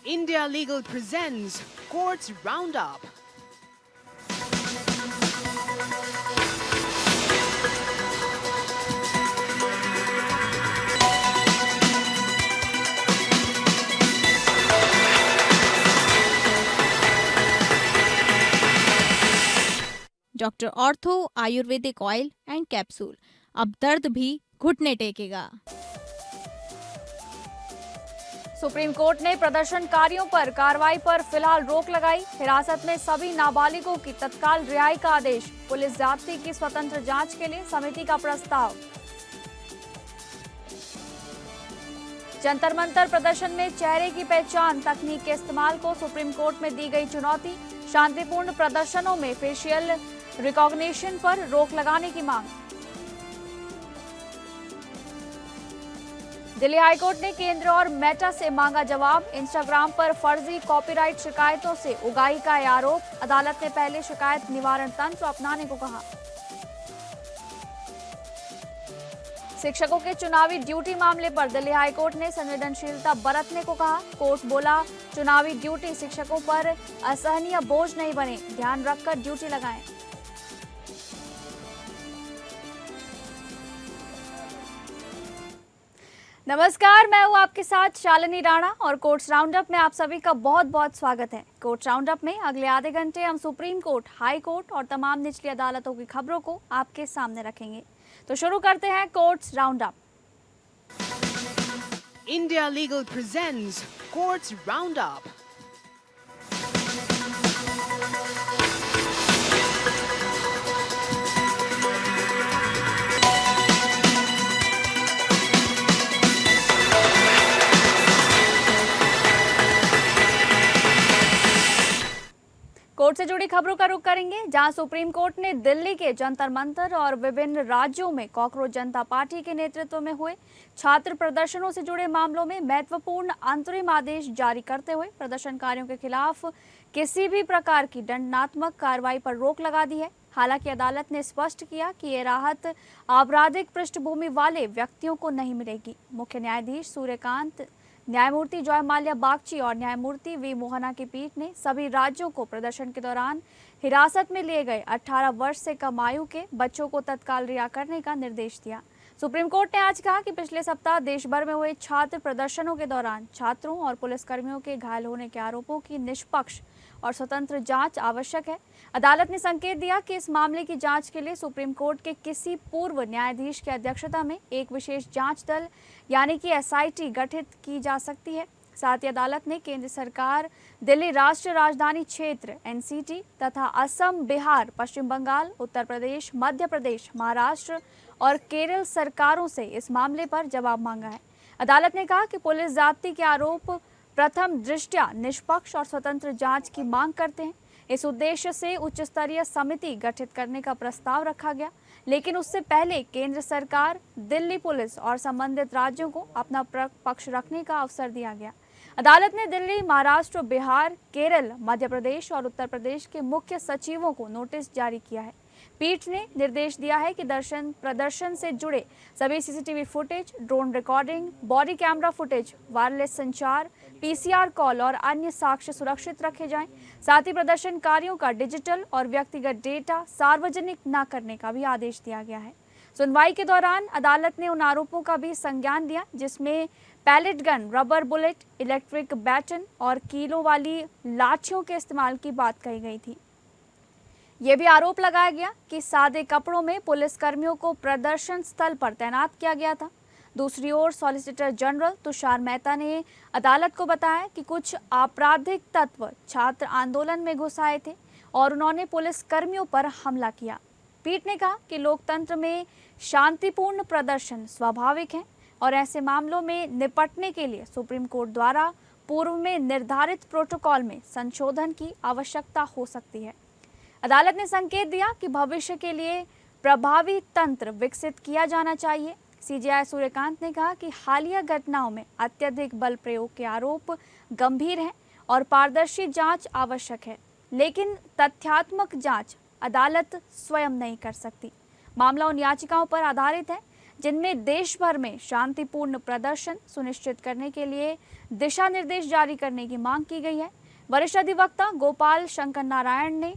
India Legal presents Courts Roundup. Doctor ortho Ayurvedic oil and capsule, अब दर्द भी घुटने टेकेगा। सुप्रीम कोर्ट ने प्रदर्शनकारियों पर कार्रवाई पर फिलहाल रोक लगाई। हिरासत में सभी नाबालिगों की तत्काल रिहाई का आदेश। पुलिस ज्यादती की स्वतंत्र जांच के लिए समिति का प्रस्ताव। जंतर मंतर प्रदर्शन में चेहरे की पहचान तकनीक के इस्तेमाल को सुप्रीम कोर्ट में दी गई चुनौती। शांतिपूर्ण प्रदर्शनों में फेशियल रिकॉग्निशन पर रोक लगाने की मांग। दिल्ली हाईकोर्ट ने केंद्र और मेटा से मांगा जवाब। इंस्टाग्राम पर फर्जी कॉपीराइट शिकायतों से उगाही का आरोप। अदालत ने पहले शिकायत निवारण तंत्र अपनाने को कहा। शिक्षकों के चुनावी ड्यूटी मामले पर दिल्ली हाईकोर्ट ने संवेदनशीलता बरतने को कहा। कोर्ट बोला, चुनावी ड्यूटी शिक्षकों पर असहनीय बोझ नहीं बने, ध्यान रखकर ड्यूटी लगाएं। नमस्कार, मैं हूं आपके साथ शालिनी राणा और कोर्ट्स राउंडअप में आप सभी का बहुत बहुत स्वागत है। कोर्ट्स राउंडअप में अगले आधे घंटे हम सुप्रीम कोर्ट, हाई कोर्ट और तमाम निचली अदालतों की खबरों को आपके सामने रखेंगे। तो शुरू करते हैं courts roundup. India Legal presents Courts Roundup. Court से जुड़ी खबरों का रुख करेंगे, जहां सुप्रीम कोर्ट ने दिल्ली के जंतर मंतर और विभिन्न राज्यों में कॉकरोच जनता पार्टी के नेतृत्व में हुए छात्र प्रदर्शनों से जुड़े मामलों में महत्वपूर्ण अंतरिम आदेश जारी करते हुए प्रदर्शनकारियों के खिलाफ किसी भी प्रकार की दंडात्मक कार्रवाई पर रोक लगा दी है। हालांकि अदालत ने स्पष्ट किया कि ये राहत आपराधिक पृष्ठभूमि वाले व्यक्तियों को नहीं मिलेगी। मुख्य न्यायाधीश सूर्यकांत, न्यायमूर्ति जॉय माल्या बागची और न्यायमूर्ति वी मोहना की पीठ ने सभी राज्यों को प्रदर्शन के दौरान हिरासत में लिए गए 18 वर्ष से कम आयु के बच्चों को तत्काल रिहा करने का निर्देश दिया। सुप्रीम कोर्ट ने आज कहा कि पिछले सप्ताह देश भर में हुए छात्र प्रदर्शनों के दौरान छात्रों और पुलिसकर्मियों के घायल होने के आरोपों की निष्पक्ष और स्वतंत्र जांच आवश्यक है। अदालत ने संकेत दिया कि इस मामले की जांच के लिए सुप्रीम कोर्ट के किसी पूर्व न्यायाधीश की अध्यक्षता में एक विशेष जांच दल यानी कि एसआईटी गठित की जा सकती है। साथ ही अदालत ने केंद्र सरकार, दिल्ली राष्ट्रीय राजधानी क्षेत्र एनसीटी तथा असम, बिहार, पश्चिम बंगाल, उत्तर प्रदेश, मध्य प्रदेश, महाराष्ट्र और केरल सरकारों से इस मामले पर जवाब मांगा है। अदालत ने कहा कि पुलिस ज्यादती के आरोप प्रथम दृष्टया निष्पक्ष और स्वतंत्र जांच की मांग करते हैं। इस उद्देश्य से उच्च स्तरीय समिति गठित करने का प्रस्ताव रखा गया, लेकिन उससे पहले केंद्र सरकार, दिल्ली पुलिस और संबंधित राज्यों को अपना पक्ष रखने का अवसर दिया गया। अदालत ने दिल्ली, महाराष्ट्र, बिहार, केरल, मध्य प्रदेश और उत्तर प्रदेश के मुख्य सचिवों को नोटिस जारी किया है। पीठ ने निर्देश दिया है कि प्रदर्शन से जुड़े सभी CCTV footage, drone recording, body camera footage, wireless संचार, पीसीआर कॉल और अन्य साक्ष्य सुरक्षित रखे जाएं। साथ ही प्रदर्शनकारियों का डिजिटल और व्यक्तिगत डेटा सार्वजनिक न करने का भी आदेश दिया गया है। सुनवाई के दौरान अदालत ने उन आरोपों का भी संज्ञान दिया जिसमें pellet gun, rubber bullet, electric baton और कीलों वाली लाठियों के इस्तेमाल की बात कही गई थी। ये भी आरोप लगाया गया कि सादे कपड़ों में पुलिसकर्मियों को प्रदर्शन स्थल पर तैनात किया गया था। दूसरी ओर सॉलिसिटर जनरल तुषार मेहता ने अदालत को बताया कि कुछ आपराधिक तत्व छात्र आंदोलन में घुस आए थे और उन्होंने पुलिसकर्मियों पर हमला किया। पीठ ने कहा कि लोकतंत्र में शांतिपूर्ण प्रदर्शन स्वाभाविक है और ऐसे मामलों में निपटने के लिए सुप्रीम कोर्ट द्वारा पूर्व में निर्धारित प्रोटोकॉल में संशोधन की आवश्यकता हो सकती है। अदालत ने संकेत दिया कि भविष्य के लिए प्रभावी तंत्र विकसित किया जाना चाहिए। सीजेआई सूर्यकांत ने कहा कि हालिया घटनाओं में अत्यधिक बल प्रयोग के आरोप गंभीर हैं और पारदर्शी जांच आवश्यक है, लेकिन तथ्यात्मक जांच अदालत स्वयं नहीं कर सकती। मामला उन याचिकाओं पर आधारित है जिनमें देश भर में शांतिपूर्ण प्रदर्शन सुनिश्चित करने के लिए दिशा निर्देश जारी करने की मांग की गई है। वरिष्ठ अधिवक्ता गोपाल शंकर नारायण ने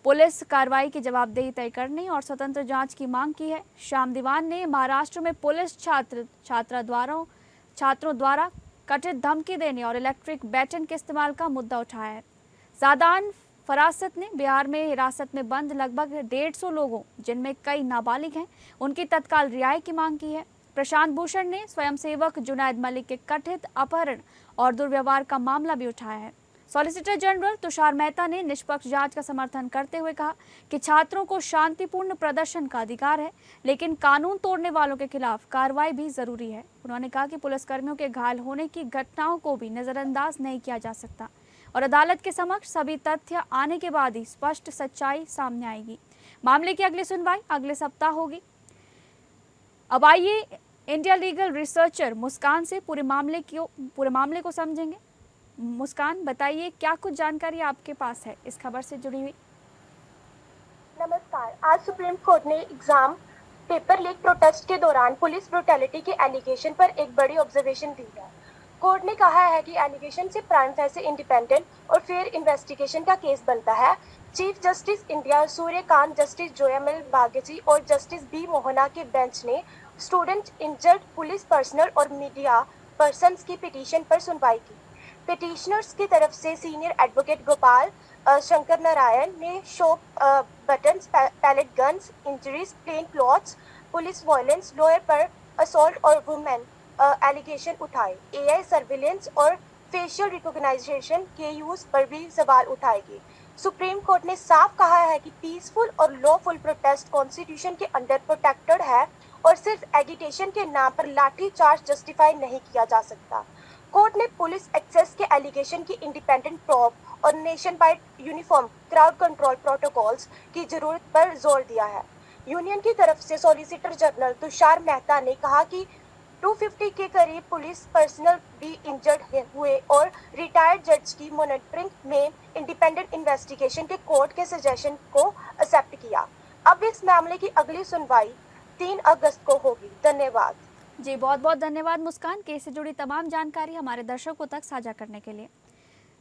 पुलिस कार्रवाई की जवाबदेही तय करने और स्वतंत्र जांच की मांग की है। श्याम दीवान ने महाराष्ट्र में पुलिस छात्रों द्वारा कथित धमकी देने और इलेक्ट्रिक बैटन के इस्तेमाल का मुद्दा उठाया है। सादान फरासत ने बिहार में हिरासत में बंद लगभग 150 लोगों, जिनमें कई नाबालिग हैं, उनकी तत्काल रिहाई की मांग की है। प्रशांत भूषण ने स्वयंसेवक जुनैद मलिक के कथित अपहरण और दुर्व्यवहार का मामला भी उठाया है। सॉलिसिटर जनरल तुषार मेहता ने निष्पक्ष जांच का समर्थन करते हुए कहा कि छात्रों को शांतिपूर्ण प्रदर्शन का अधिकार है, लेकिन कानून तोड़ने वालों के खिलाफ कार्रवाई भी जरूरी है। उन्होंने कहा कि पुलिसकर्मियों के घायल होने की घटनाओं को भी नजरअंदाज नहीं किया जा सकता और अदालत के समक्ष सभी तथ्य आने के बाद ही स्पष्ट सच्चाई सामने आएगी। मामले की अगली सुनवाई अगले सप्ताह होगी। अब आइए इंडिया लीगल रिसर्चर मुस्कान से पूरे मामले को समझेंगे। मुस्कान, बताइए क्या कुछ जानकारी आपके पास है इस खबर से जुड़ी हुई। नमस्कार। आज सुप्रीम कोर्ट ने एग्जाम पेपर लीक प्रोटेस्ट के दौरान पुलिस ब्रूटैलिटी के एलिगेशन पर एक बड़ी ऑब्जर्वेशन दी है। कोर्ट ने कहा है कि एलिगेशन से प्राइम फेसी इंडिपेंडेंट और फेयर इन्वेस्टिगेशन का केस बनता है। Chief justice India Suryakant, justice Joymalya Bagchi और जस्टिस बी मोहना के बेंच ने स्टूडेंट, इंजर्ड पुलिस पर्सनल और मीडिया पर्सन्स की पिटीशन पर सुनवाई की। पिटिशनर्स की तरफ से सीनियर एडवोकेट गोपाल शंकर नारायण ने shop buttons, pellet guns, injuries, plain clothes, police violence, lawyer पर असॉल्ट और वुमेन एलिगेशन उठाए। एआई सर्विलेंस और फेशियल रिकॉग्नाइजेशन के यूज पर भी सवाल उठाएगी। सुप्रीम कोर्ट ने साफ कहा है कि पीसफुल और लॉफुल प्रोटेस्ट कॉन्स्टिट्यूशन के अंडर प्रोटेक्टेड है और सिर्फ एगिटेशन के नाम पर लाठी चार्ज जस्टिफाई नहीं किया जा सकता। कोर्ट ने पुलिस एक्सेस के एलिगेशन की इंडिपेंडेंट प्रोब और nation wide uniform crowd control protocols की जरूरत पर जोर दिया है। यूनियन की तरफ से सॉलिसिटर जनरल तुषार मेहता ने कहा कि 250 के करीब पुलिस पर्सनल भी इंजर्ड हुए और रिटायर्ड जज की मॉनिटरिंग में इंडिपेंडेंट इन्वेस्टिगेशन के कोर्ट के सजेशन को एक्सेप्ट किया। अब इस मामले की अगली सुनवाई 3 अगस्त को होगी। धन्यवाद। जी, बहुत बहुत धन्यवाद मुस्कान, केस से जुड़ी तमाम जानकारी हमारे दर्शकों तक साझा करने के लिए।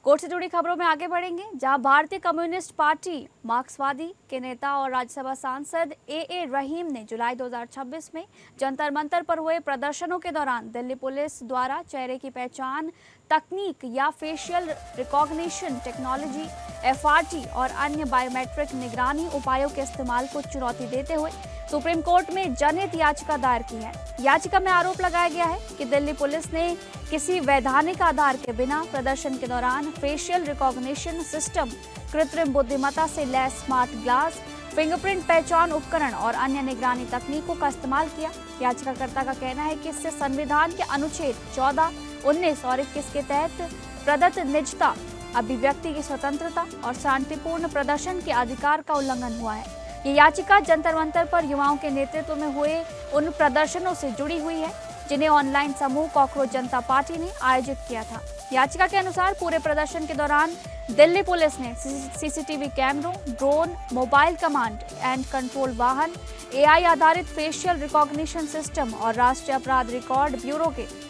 कोर्ट से जुड़ी खबरों में आगे बढ़ेंगे, जहां भारतीय कम्युनिस्ट पार्टी मार्क्सवादी के नेता और राज्यसभा सांसद ए रहीम ने जुलाई 2026 में जंतर मंतर पर हुए प्रदर्शनों के दौरान दिल्ली पुलिस द्वारा चेहरे की पहचान तकनीक या फेशियल रिकॉग्निशन टेक्नोलॉजी, FRT और अन्य बायोमेट्रिक निगरानी उपायों के इस्तेमाल को चुनौती देते हुए सुप्रीम कोर्ट में जनहित याचिका दायर की है। याचिका में आरोप लगाया गया है कि दिल्ली पुलिस ने किसी वैधानिक आधार के बिना प्रदर्शन के दौरान फेशियल रिकॉग्निशन सिस्टम, कृत्रिम बुद्धिमत्ता से लैस स्मार्ट ग्लास, फिंगरप्रिंट पहचान उपकरण और अन्य निगरानी तकनीकों का इस्तेमाल किया। याचिकाकर्ता का कहना है कि इससे संविधान के अनुच्छेद 14, 19 और 21 के तहत प्रदत्त निजता, अभिव्यक्ति की स्वतंत्रता और शांतिपूर्ण प्रदर्शन के अधिकार का उल्लंघन हुआ है। ये याचिका जंतर मंतर पर युवाओं के नेतृत्व में हुए उन प्रदर्शनों से जुड़ी हुई है जिन्हें ऑनलाइन समूह कॉकरोच जनता पार्टी ने आयोजित किया था। याचिका के अनुसार पूरे प्रदर्शन के दौरान दिल्ली पुलिस ने CCTV कैमरों, drone, mobile command and control वाहन, AI आधारित फेशियल रिकॉग्निशन सिस्टम और राष्ट्रीय अपराध रिकॉर्ड ब्यूरो के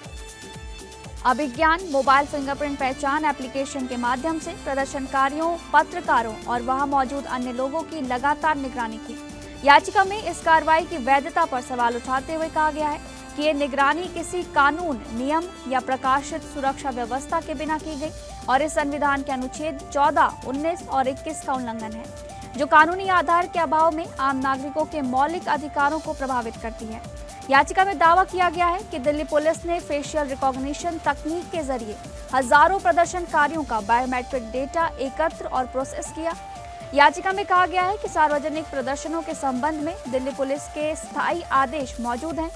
अभिज्ञान मोबाइल फिंगरप्रिंट पहचान एप्लीकेशन के माध्यम से प्रदर्शनकारियों, पत्रकारों और वहां मौजूद अन्य लोगों की लगातार निगरानी की। याचिका में इस कार्रवाई की वैधता पर सवाल उठाते हुए कहा गया है कि ये निगरानी किसी कानून, नियम या प्रकाशित सुरक्षा व्यवस्था के बिना की गई और इस संविधान के अनुच्छेद 14, 19 और 21 का उल्लंघन है, जो कानूनी आधार के अभाव में आम नागरिकों के मौलिक अधिकारों को प्रभावित करती है। याचिका में दावा किया गया है कि दिल्ली पुलिस ने फेशियल रिकॉग्निशन तकनीक के जरिए हजारों प्रदर्शनकारियों का बायोमेट्रिक डेटा एकत्र और प्रोसेस किया। याचिका में कहा गया है कि सार्वजनिक प्रदर्शनों के संबंध में दिल्ली पुलिस के स्थायी आदेश मौजूद हैं,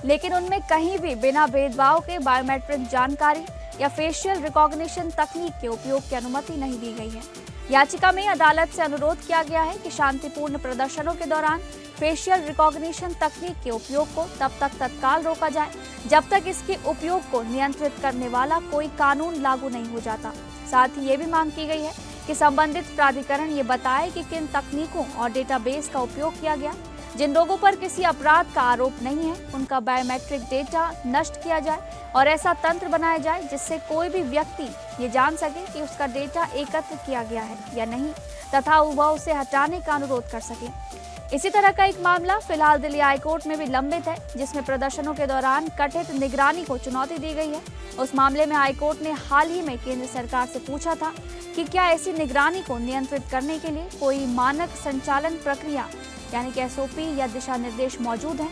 लेकिन उनमें कहीं भी बिना भेदभाव के बायोमेट्रिक जानकारी या फेशियल रिकॉग्निशन तकनीक के उपयोग की अनुमति नहीं दी गई है। याचिका में अदालत से अनुरोध किया गया है कि शांतिपूर्ण प्रदर्शनों के दौरान फेशियल रिकॉग्निशन तकनीक के उपयोग को तब तक तत्काल रोका जाए जब तक इसके उपयोग को नियंत्रित करने वाला कोई कानून लागू नहीं हो जाता। साथ ही ये भी मांग की गई है कि संबंधित प्राधिकरण ये बताए कि किन तकनीकों और डेटाबेस का उपयोग किया गया। जिन लोगों पर किसी अपराध का आरोप नहीं है उनका बायोमेट्रिक डेटा नष्ट किया जाए और ऐसा तंत्र बनाया जाए जिससे कोई भी व्यक्ति ये जान सके कि उसका डेटा एकत्र किया गया है या नहीं तथा वह उसे हटाने का अनुरोध कर सके। इसी तरह का एक मामला फिलहाल दिल्ली हाईकोर्ट में भी लंबित है, जिसमें प्रदर्शनों के दौरान कथित निगरानी को चुनौती दी गई है। उस मामले में हाईकोर्ट ने हाल ही में केंद्र सरकार से पूछा था कि क्या ऐसी निगरानी को नियंत्रित करने के लिए कोई मानक संचालन प्रक्रिया यानी कि एसओपी या दिशा निर्देश मौजूद है।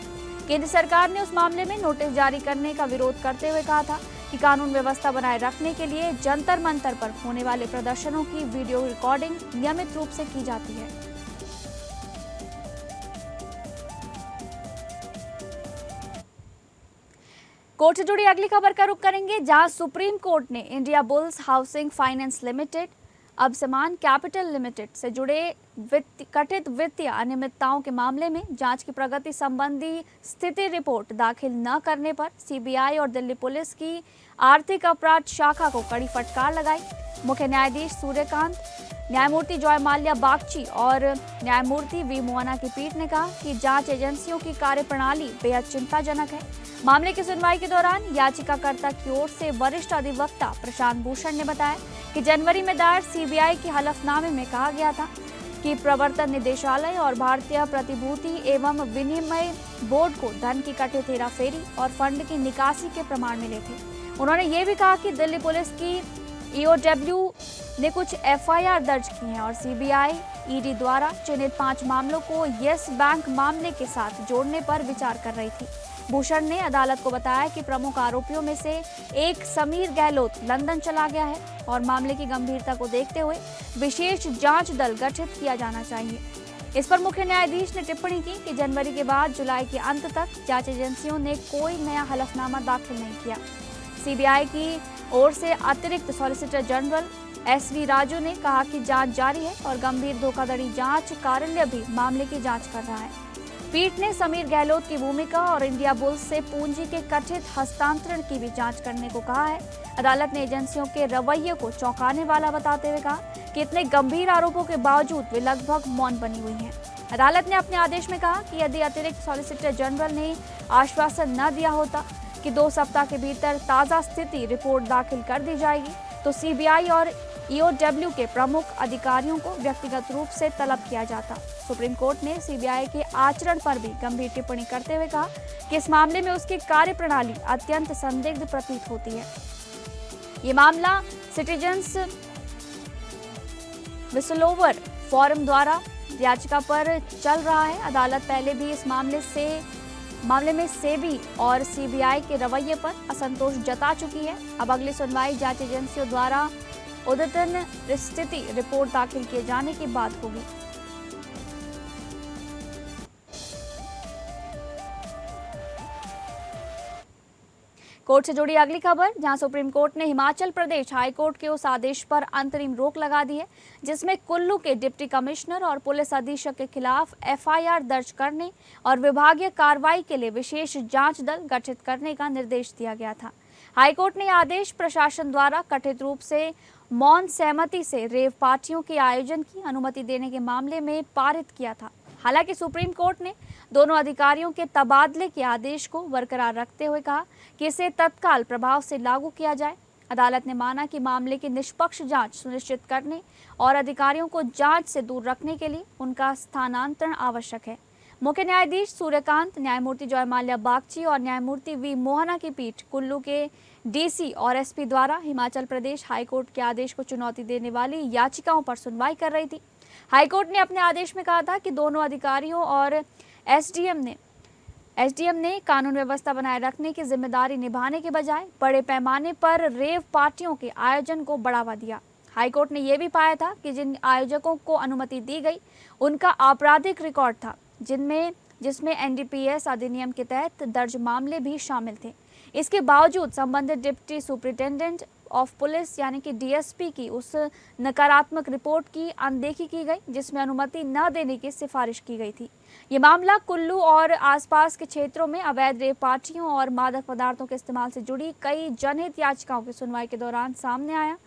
केंद्र सरकार ने उस मामले में नोटिस जारी करने का विरोध करते हुए कहा था कि कानून व्यवस्था बनाए रखने के लिए जंतर मंतर पर होने वाले प्रदर्शनों की वीडियो रिकॉर्डिंग नियमित रूप से की जाती है। कोर्ट से जुड़ी अगली खबर का रुख करेंगे, जहां सुप्रीम कोर्ट ने India bulls housing finance limited अब समान कैपिटल लिमिटेड से जुड़े कथित वित्तीय अनियमितताओं के मामले में जांच की प्रगति संबंधी स्थिति रिपोर्ट दाखिल न करने पर सीबीआई और दिल्ली पुलिस की आर्थिक अपराध शाखा को कड़ी फटकार लगाई। मुख्य न्यायाधीश सूर्यकांत, न्यायमूर्ति जॉय माल्या बागची और न्यायमूर्ति वी मोहना की पीठ ने कहा कि जांच एजेंसियों की कार्यप्रणाली बेहद चिंताजनक है। मामले की सुनवाई के दौरान याचिकाकर्ता की ओर से वरिष्ठ अधिवक्ता प्रशांत भूषण ने बताया कि जनवरी में दायर सीबीआई के हलफनामे में कहा गया था कि प्रवर्तन निदेशालय और भारतीय प्रतिभूति एवं विनिमय बोर्ड को धन की कथित हेराफेरी और फंड की निकासी के प्रमाण मिले थे। उन्होंने ये भी कहा कि दिल्ली पुलिस की ईओडब्ल्यू ने कुछ एफआईआर दर्ज की हैं और सीबीआई ईडी द्वारा चिन्हित 5 मामलों को येस बैंक मामले के साथ जोड़ने पर विचार कर रही थी। भूषण ने अदालत को बताया कि प्रमुख आरोपियों में से एक समीर गहलोत लंदन चला गया है और मामले की गंभीरता को देखते हुए विशेष जांच दल गठित किया जाना चाहिए। इस पर मुख्य न्यायाधीश ने टिप्पणी की कि जनवरी के बाद जुलाई के अंत तक जांच एजेंसियों ने कोई नया हलफनामा दाखिल नहीं किया। सीबीआई की ओर से अतिरिक्त सॉलिसिटर जनरल एसवी राजू ने कहा कि जांच जारी है और गंभीर धोखाधड़ी जांच कार्यालय भी मामले की जांच कर रहा है। पीठ ने समीर गहलोत की भूमिका और इंडिया बुल्स से पूंजी के कथित हस्तांतरण की भी जांच करने को कहा है। अदालत ने एजेंसियों के रवैये को चौंकाने वाला बताते हुए कहा कि इतने गंभीर आरोपों के बावजूद वे लगभग मौन बनी हुई हैं। अदालत ने अपने आदेश में कहा कि यदि अतिरिक्त सॉलिसिटर जनरल ने आश्वासन न दिया होता कि 2 सप्ताह के भीतर ताज़ा स्थिति रिपोर्ट दाखिल कर दी जाएगी तो सीबीआई और ईओडब्ल्यू के प्रमुख अधिकारियों को व्यक्तिगत रूप से तलब किया जाता। सुप्रीम कोर्ट ने सीबीआई के आचरण पर भी गंभीर टिप्पणी करते हुए कहा कि इस मामले में उसकी कार्यप्रणाली अत्यंत संदिग्ध प्रतीत होती है। ये मामला सिटीजन्स विस्लओवर फोरम द्वारा याचिका पर चल रहा है। अदालत पहले भी इस मामले में सेबी और सीबीआई के रवैये पर असंतोष जता चुकी है। अब अगली सुनवाई जांच एजेंसियों द्वारा उद्यतन स्थिति रिपोर्ट दाखिल किए जाने के बाद होगी। कोर्ट से जुड़ी अगली खबर, जहां सुप्रीम कोर्ट ने हिमाचल प्रदेश हाई कोर्ट के उस आदेश पर अंतरिम रोक लगा दी है जिसमें कुल्लू के डिप्टी कमिश्नर और पुलिस अधीक्षक के खिलाफ एफआईआर दर्ज करने और विभागीय कार्रवाई के लिए विशेष जांच दल गठित करने का निर्देश दिया गया था। हाईकोर्ट ने आदेश प्रशासन द्वारा कथित रूप से मौन सहमति से रेव पार्टियों के आयोजन की अनुमति देने के मामले में पारित किया था। हालांकि सुप्रीम कोर्ट ने दोनों अधिकारियों के तबादले के आदेश को बरकरार रखते हुए कहा कि इसे तत्काल प्रभाव से लागू किया जाए। अदालत ने माना कि मामले की निष्पक्ष जांच सुनिश्चित करने और अधिकारियों को जांच से दूर रखने के लिए उनका स्थानांतरण आवश्यक है। मुख्य न्यायाधीश सूर्यकांत, न्यायमूर्ति जॉय माल्या बागची और न्यायमूर्ति वी मोहना की पीठ कुल्लू के डीसी और एसपी द्वारा हिमाचल प्रदेश हाईकोर्ट के आदेश को चुनौती देने वाली याचिकाओं पर सुनवाई कर रही थी। हाईकोर्ट ने अपने आदेश में कहा था कि दोनों अधिकारियों और एसडीएम ने कानून व्यवस्था बनाए रखने की जिम्मेदारी निभाने के बजाय बड़े पैमाने पर रेव पार्टियों के आयोजन को बढ़ावा दिया। हाईकोर्ट ने यह भी पाया था कि जिन आयोजकों को अनुमति दी गई उनका आपराधिक रिकॉर्ड था, जिसमें एनडीपीएस अधिनियम के तहत दर्ज मामले भी शामिल थे। इसके बावजूद संबंधित डिप्टी सुपरिटेंडेंट ऑफ पुलिस यानी कि डीएसपी की उस नकारात्मक रिपोर्ट की अनदेखी की गई जिसमें अनुमति न देने की सिफारिश की गई थी। ये मामला कुल्लू और आसपास के क्षेत्रों में अवैध रेव पार्टियों और मादक पदार्थों के इस्तेमाल से जुड़ी कई जनहित याचिकाओं की सुनवाई के दौरान सामने आया।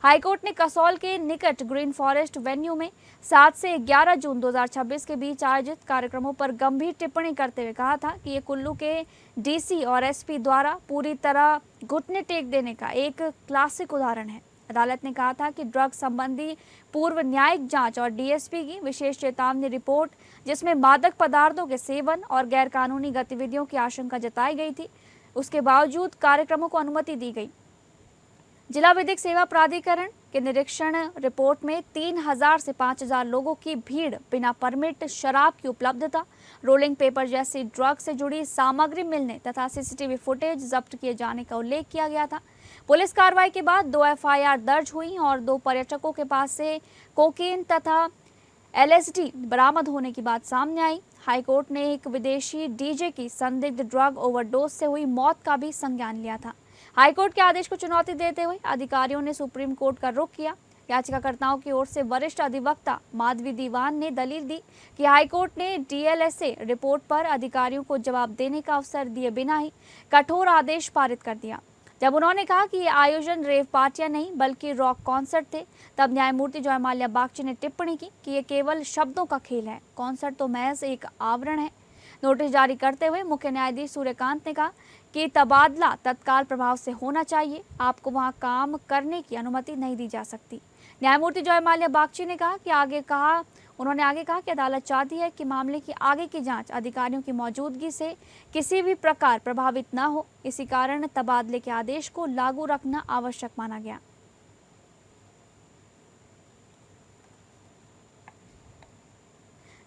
हाईकोर्ट ने कसौल के निकट ग्रीन फॉरेस्ट वेन्यू में 7 से 11 जून 2026 के बीच आयोजित कार्यक्रमों पर गंभीर टिप्पणी करते हुए कहा था कि ये कुल्लू के डीसी और एसपी द्वारा पूरी तरह घुटने टेक देने का एक क्लासिक उदाहरण है। अदालत ने कहा था कि ड्रग संबंधी पूर्व न्यायिक जांच और डीएसपी की विशेष चेतावनी रिपोर्ट, जिसमें मादक पदार्थों के सेवन और गैरकानूनी गतिविधियों की आशंका जताई गई थी, उसके बावजूद कार्यक्रमों को अनुमति दी गई। जिला विधिक सेवा प्राधिकरण के निरीक्षण रिपोर्ट में 3000 से 5000 लोगों की भीड़, बिना परमिट शराब की उपलब्धता, रोलिंग पेपर जैसी ड्रग से जुड़ी सामग्री मिलने तथा सीसीटीवी फुटेज जब्त किए जाने का उल्लेख किया गया था। पुलिस कार्रवाई के बाद 2 एफआईआर दर्ज हुई और 2 पर्यटकों के पास से कोकीन तथा एलएसडी बरामद होने की बात सामने आई। हाईकोर्ट ने एक विदेशी डीजे की संदिग्ध ड्रग ओवरडोज से हुई मौत का भी संज्ञान लिया था। हाईकोर्ट के आदेश को चुनौती देते हुए अधिकारियों ने सुप्रीम कोर्ट का रुख किया। याचिकाकर्ताओं की ओर से वरिष्ठ अधिवक्ता माधवी दीवान ने दलील दी कि हाईकोर्ट ने डीएलएसए रिपोर्ट पर अधिकारियों को जवाब देने का अवसर दिए बिना ही कठोर आदेश पारित कर दिया। जब उन्होंने कहा कि ये आयोजन रेव पार्टियां नहीं बल्कि रॉक कॉन्सर्ट थे, तब न्यायमूर्ति जयमाल्या बागची ने टिप्पणी की कि ये केवल शब्दों का खेल है, कॉन्सर्ट तो महज एक आवरण है। नोटिस जारी करते हुए मुख्य न्यायाधीश सूर्यकांत ने कहा कि तबादला तत्काल प्रभाव से होना चाहिए, आपको वहां काम करने की अनुमति नहीं दी जा सकती। न्यायमूर्ति जयमाल्या बागची ने उन्होंने आगे कहा कि अदालत चाहती है कि मामले की आगे की जांच अधिकारियों की मौजूदगी से किसी भी प्रकार प्रभावित न हो, इसी कारण तबादले के आदेश को लागू रखना आवश्यक माना गया।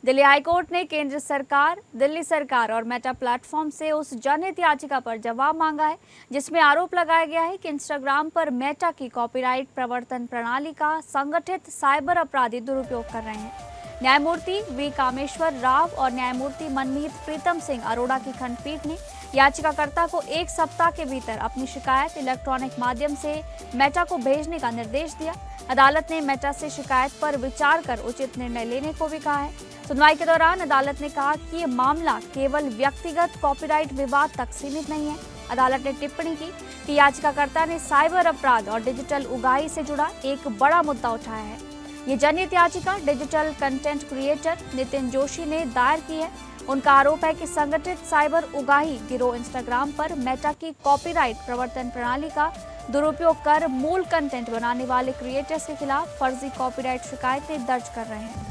दिल्ली हाईकोर्ट ने केंद्र सरकार, दिल्ली सरकार और मेटा प्लेटफॉर्म से उस जनहित याचिका पर जवाब मांगा है जिसमें आरोप लगाया गया है कि इंस्टाग्राम पर मेटा की कॉपीराइट प्रवर्तन प्रणाली का संगठित साइबर अपराधी दुरुपयोग कर रहे हैं। न्यायमूर्ति वी कामेश्वर राव और न्यायमूर्ति मनमीत प्रीतम सिंह अरोड़ा की खंडपीठ ने याचिकाकर्ता को 1 सप्ताह के भीतर अपनी शिकायत इलेक्ट्रॉनिक माध्यम से मेटा को भेजने का निर्देश दिया। अदालत ने मेटा से शिकायत पर विचार कर उचित निर्णय लेने को भी कहा है। सुनवाई के दौरान अदालत ने कहा कि ये मामला केवल व्यक्तिगत कॉपीराइट विवाद तक सीमित नहीं है। अदालत ने टिप्पणी की कि याचिकाकर्ता ने साइबर अपराध और डिजिटल उगाही से जुड़ा एक बड़ा मुद्दा उठाया है। ये जनहित याचिका digital content creator Nitin Joshi ने दायर की है। उनका आरोप है कि संगठित साइबर उगाही गिरोह इंस्टाग्राम पर मेटा की कॉपीराइट प्रवर्तन प्रणाली का दुरुपयोग कर मूल कंटेंट बनाने वाले क्रिएटर्स के खिलाफ फर्जी कॉपीराइट शिकायतें दर्ज कर रहे हैं।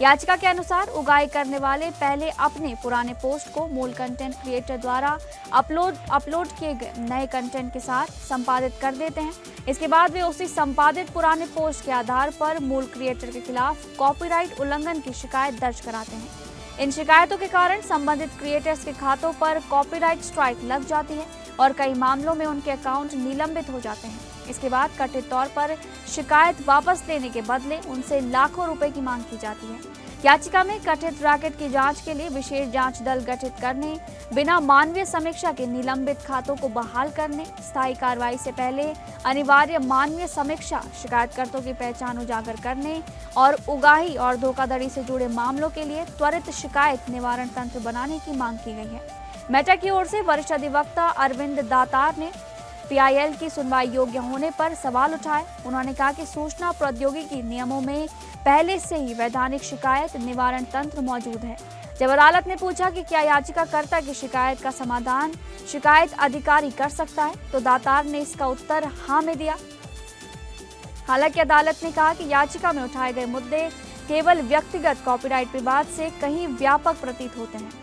याचिका के अनुसार उगाही करने वाले पहले अपने पुराने पोस्ट को मूल कंटेंट क्रिएटर द्वारा अपलोड किए गए नए कंटेंट के साथ संपादित कर देते हैं। इसके बाद वे उसी संपादित पुराने पोस्ट के आधार पर मूल क्रिएटर के खिलाफ कॉपीराइट उल्लंघन की शिकायत दर्ज कराते हैं। इन शिकायतों के कारण संबंधित क्रिएटर्स के खातों पर कॉपीराइट स्ट्राइक लग जाती है और कई मामलों में उनके अकाउंट निलंबित हो जाते हैं। इसके बाद कथित तौर पर शिकायत वापस लेने के बदले उनसे लाखों रुपए की मांग की जाती है। याचिका में कथित रैकेट की जांच के लिए विशेष जांच दल गठित करने, बिना मानवीय समीक्षा के निलंबित खातों को बहाल करने, स्थायी कार्रवाई से पहले अनिवार्य मानवीय समीक्षा, शिकायतकर्ताओं की पहचान उजागर करने और उगाही और धोखाधड़ी से जुड़े मामलों के लिए त्वरित शिकायत निवारण तंत्र बनाने की मांग की गई है। मेटा की ओर से वरिष्ठ अधिवक्ता अरविंद दातार ने पीआईएल की सुनवाई योग्य होने पर सवाल उठाए। उन्होंने कहा कि सूचना प्रौद्योगिकी नियमों में पहले से ही वैधानिक शिकायत निवारण तंत्र मौजूद है। जब अदालत ने पूछा कि क्या याचिकाकर्ता की शिकायत का समाधान शिकायत अधिकारी कर सकता है, तो दातार ने इसका उत्तर हाँ में दिया। हालांकि अदालत ने कहा कि याचिका में उठाए गए मुद्दे केवल व्यक्तिगत कॉपीराइट विवाद से कहीं व्यापक प्रतीत होते हैं।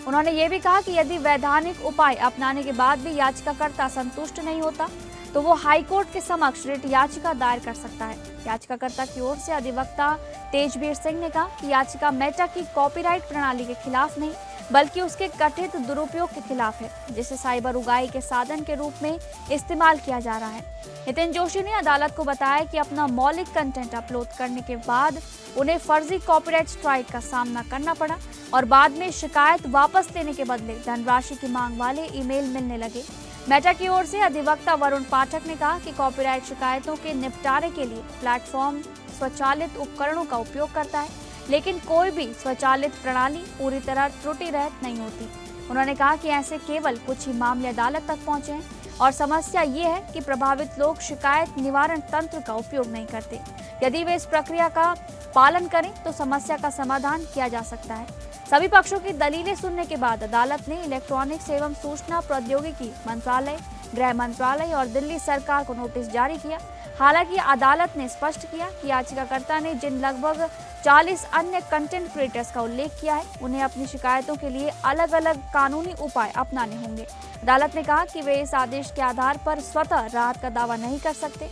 उन्होंने ये भी कहा कि यदि वैधानिक उपाय अपनाने के बाद भी याचिकाकर्ता संतुष्ट नहीं होता तो वो हाईकोर्ट के समक्ष रिट याचिका दायर कर सकता है। याचिकाकर्ता की ओर से अधिवक्ता तेजवीर सिंह ने कहा कि याचिका मेटा की कॉपीराइट प्रणाली के खिलाफ नहीं बल्कि उसके कथित दुरुपयोग के खिलाफ है, जिसे साइबर उगाही के साधन के रूप में इस्तेमाल किया जा रहा है। नितिन जोशी ने अदालत को बताया कि अपना मौलिक कंटेंट अपलोड करने के बाद उन्हें फर्जी कॉपीराइट स्ट्राइक का सामना करना पड़ा और बाद में शिकायत वापस लेने के बदले धनराशि की मांग वाले ईमेल मिलने लगे। मेटा की ओर से अधिवक्ता वरुण पाठक ने कहा कि कॉपीराइट शिकायतों के निपटारे के लिए प्लेटफॉर्म स्वचालित उपकरणों का उपयोग करता है, लेकिन कोई भी स्वचालित प्रणाली पूरी तरह त्रुटि रहित नहीं होती। उन्होंने कहा कि ऐसे केवल कुछ ही मामले अदालत तक पहुंचे हैं और समस्या ये है कि प्रभावित लोग शिकायत निवारण तंत्र का उपयोग नहीं करते। यदि वे इस प्रक्रिया का पालन करें तो समस्या का समाधान किया जा सकता है। सभी पक्षों की दलीलें सुनने के बाद अदालत ने इलेक्ट्रॉनिक्स एवं सूचना प्रौद्योगिकी मंत्रालय, गृह मंत्रालय और दिल्ली सरकार को नोटिस जारी किया। हालांकि अदालत ने स्पष्ट किया कि याचिकाकर्ता ने जिन लगभग 40 अन्य कंटेंट क्रिएटर्स का उल्लेख किया है, उन्हें अपनी शिकायतों के लिए अलग अलग कानूनी उपाय अपनाने होंगे। अदालत ने कहा कि वे इस आदेश के आधार पर स्वतः राहत का दावा नहीं कर सकते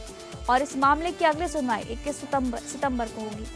और इस मामले की अगली सुनवाई 21 सितंबर को होगी।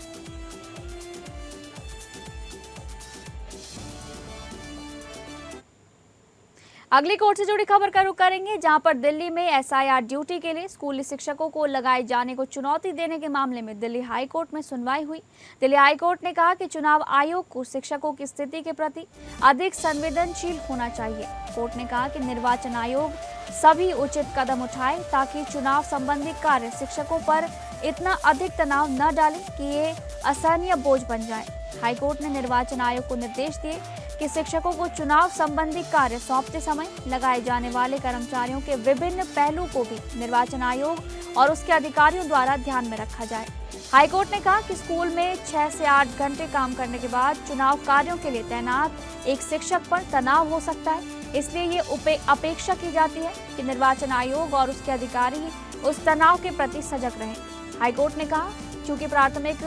अगली कोर्ट से जुड़ी खबर का रुख करेंगे, जहां पर दिल्ली में एसआईआर ड्यूटी के लिए स्कूली शिक्षकों को लगाए जाने को चुनौती देने के मामले में दिल्ली हाई कोर्ट में सुनवाई हुई। दिल्ली हाई कोर्ट ने कहा कि चुनाव आयोग को शिक्षकों की स्थिति के प्रति अधिक संवेदनशील होना चाहिए। कोर्ट ने कहा कि निर्वाचन आयोग सभी उचित कदम उठाए ताकि चुनाव संबंधी कार्य शिक्षकों पर इतना अधिक तनाव न डाले कि ये असहनीय बोझ बन जाए। हाईकोर्ट ने निर्वाचन आयोग को निर्देश दिए कि शिक्षकों को चुनाव संबंधी कार्य सौंपते समय लगाए जाने वाले कर्मचारियों के विभिन्न पहलू को भी निर्वाचन आयोग और उसके अधिकारियों द्वारा ध्यान में रखा जाए। हाईकोर्ट ने कहा कि स्कूल में 6 से 8 घंटे काम करने के बाद चुनाव कार्यों के लिए तैनात एक शिक्षक पर तनाव हो सकता है, इसलिए ये अपेक्षा की जाती है कि निर्वाचन आयोग और उसके अधिकारी उस तनाव के प्रति सजग रहें। हाईकोर्ट ने कहा चूंकि प्राथमिक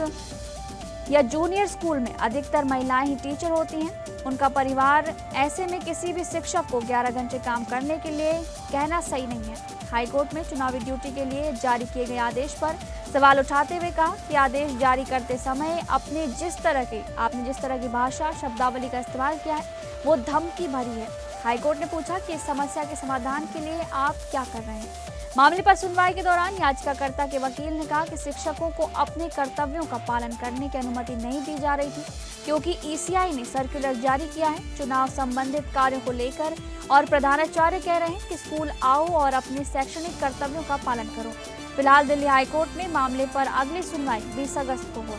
या जूनियर स्कूल में अधिकतर महिलाएं ही टीचर होती हैं, उनका परिवार ऐसे में किसी भी शिक्षक को 11 घंटे काम करने के लिए कहना सही नहीं है। हाईकोर्ट में चुनावी ड्यूटी के लिए जारी किए गए आदेश पर सवाल उठाते हुए कहा कि आदेश जारी करते समय आपने जिस तरह की भाषा शब्दावली का इस्तेमाल किया है वो धमकी भरी है। हाईकोर्ट ने पूछा कि इस समस्या के समाधान के लिए आप क्या कर रहे हैं। मामले पर सुनवाई के दौरान याचिकाकर्ता के वकील ने कहा कि शिक्षकों को अपने कर्तव्यों का पालन करने की अनुमति नहीं दी जा रही थी क्योंकि ईसीआई ने सर्कुलर जारी किया है चुनाव संबंधित कार्यों को लेकर और प्रधानाचार्य कह रहे हैं कि स्कूल आओ और अपने शैक्षणिक कर्तव्यों का पालन करो। फिलहाल दिल्ली हाईकोर्ट में मामले पर अगली सुनवाई 20 अगस्त को हो।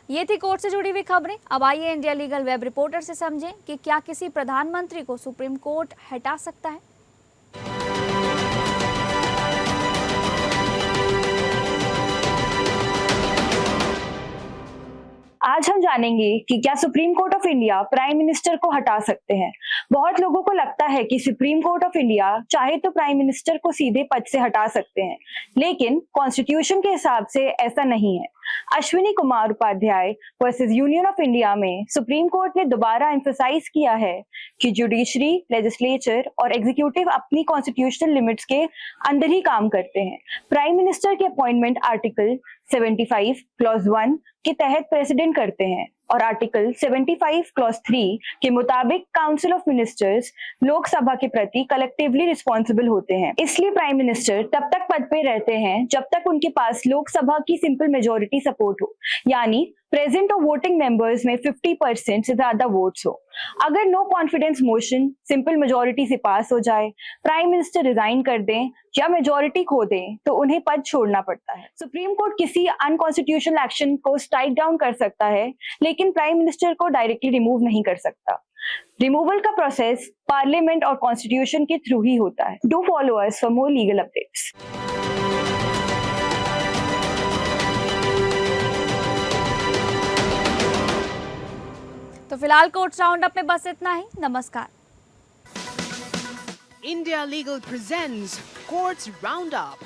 ये थी कोर्ट से जुड़ी हुई खबरें। अब आइए इंडिया लीगल वेब रिपोर्टर से समझें कि क्या किसी प्रधानमंत्री को सुप्रीम कोर्ट हटा सकता है। आज हम जानेंगे कि क्या supreme court of India prime minister को हटा सकते हैं। बहुत लोगों को लगता है कि सुप्रीम कोर्ट ऑफ इंडिया चाहे तो प्राइम मिनिस्टर को सीधे पद से हटा सकते हैं, लेकिन कॉन्स्टिट्यूशन के हिसाब से ऐसा नहीं है। Ashwini Kumar Upadhyay versus Union of India में सुप्रीम कोर्ट ने दोबारा एम्फसाइज किया है कि जुडिशरी, लेजिस्लेचर और एग्जीक्यूटिव अपनी कॉन्स्टिट्यूशनल लिमिट्स के अंदर ही काम करते हैं। प्राइम मिनिस्टर की अपॉइंटमेंट आर्टिकल 75 क्लॉज 1 के तहत प्रेसिडेंट करते हैं और आर्टिकल 75 क्लॉज 3 के मुताबिक काउंसिल ऑफ मिनिस्टर्स लोकसभा के प्रति कलेक्टिवली रिस्पॉन्सिबल होते हैं। इसलिए प्राइम मिनिस्टर तब तक पद पे रहते हैं जब तक उनके पास लोकसभा की सिंपल मेजोरिटी सपोर्ट हो, यानी प्रेजेंट और वोटिंग मेंबर्स में 50% से ज्यादा वोट्स हो। अगर no confidence motion simple majority से पास हो जाए, प्राइम मिनिस्टर रिजाइन कर दें या मेजोरिटी खो दें तो उन्हें पद छोड़ना पड़ता है। सुप्रीम कोर्ट किसी अनकॉन्स्टिट्यूशनल एक्शन को स्ट्राइक डाउन कर सकता है, लेकिन प्राइम मिनिस्टर को डायरेक्टली रिमूव नहीं कर सकता। रिमूवल का प्रोसेस पार्लियामेंट और कॉन्स्टिट्यूशन के थ्रू ही होता है। Do follow us for more legal updates. तो फिलहाल कोर्ट्स राउंड अप में बस इतना ही। नमस्कार। India Legal presents Courts Roundup.